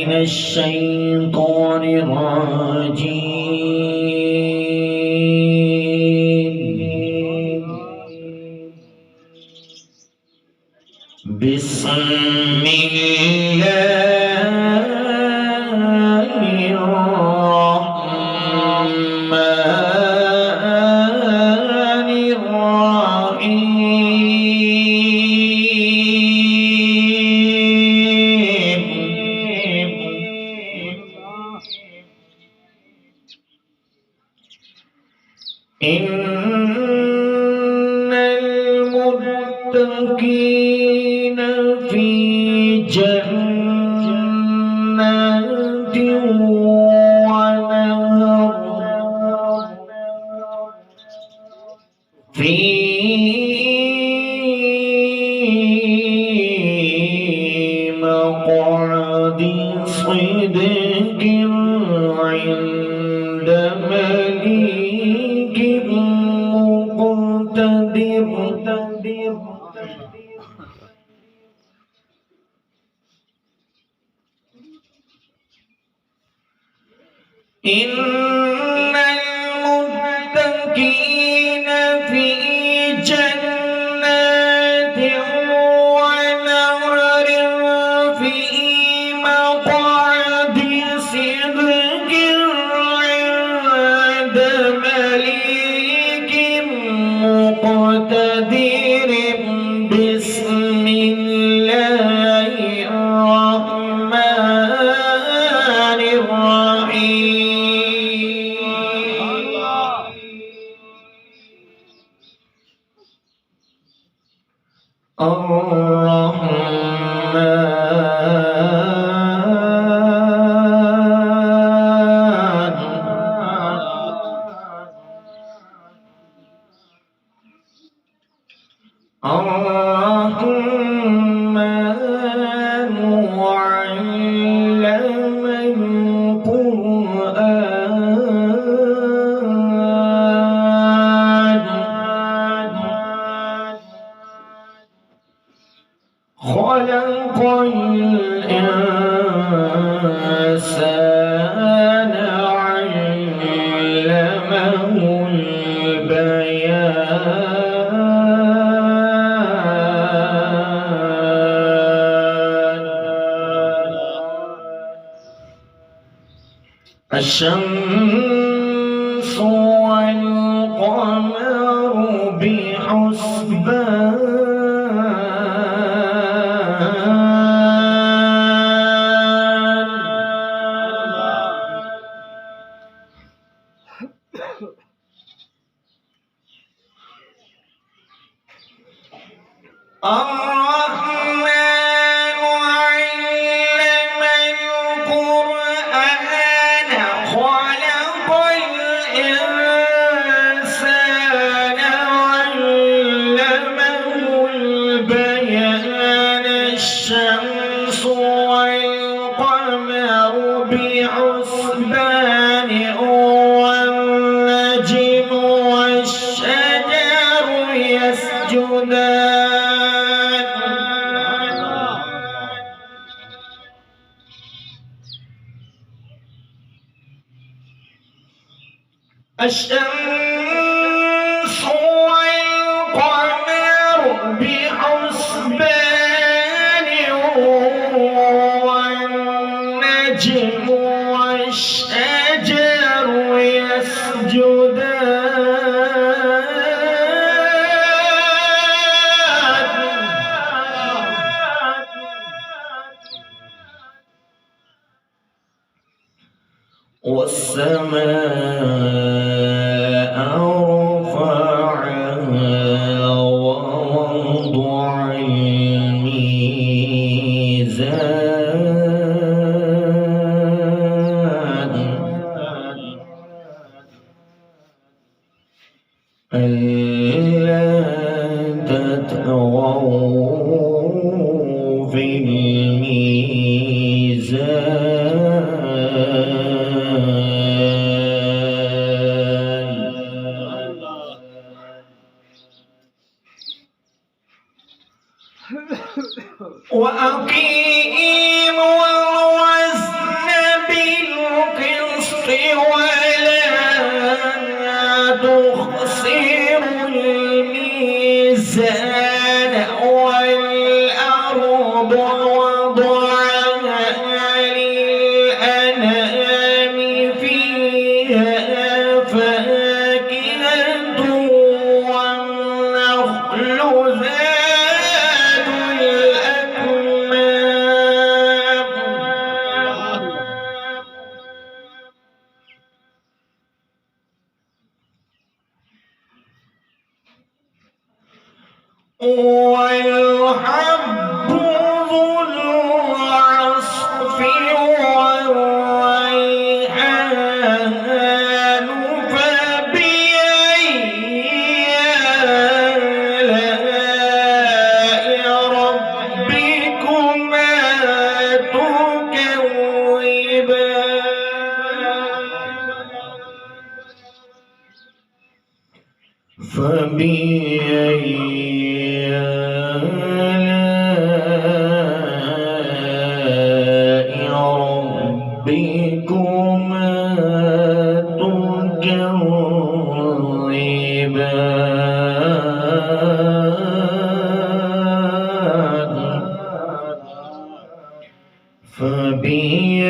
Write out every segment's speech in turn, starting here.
من الشيطان الرجيم. بسم الله الرحمن إن المتقين في جنات ونهر في مقعد صدق عند مليك مقتدر. إن المتقين في جنات ونهر في مقعد صدق عند مليك مقتدر. بسم الله الرحمن الرحيم. الرحمن علم القرآن خلق الإنسان علمه البيان. الشمس والقمر بحسبان الرحمن علم القرآن خلق الإنسان علمه البيان. الشمس والقمر بحسبان والنجم والشجر يسجدان. الشمس والقمر بحسبان والنجم والشجر يسجدان. والسماء رفعها ووضع الميزان ألا تطغوا في الميزان وأقيموا الوزن والحب ذو العصف والريحان فبأي آلاء ربكما تكذبان فبأي آلاء ربكما تكذبان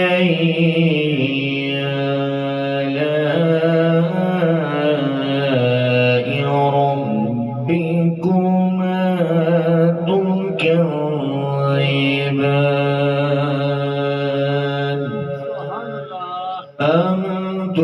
فبأي آلاء ربكما تكذبان آمنت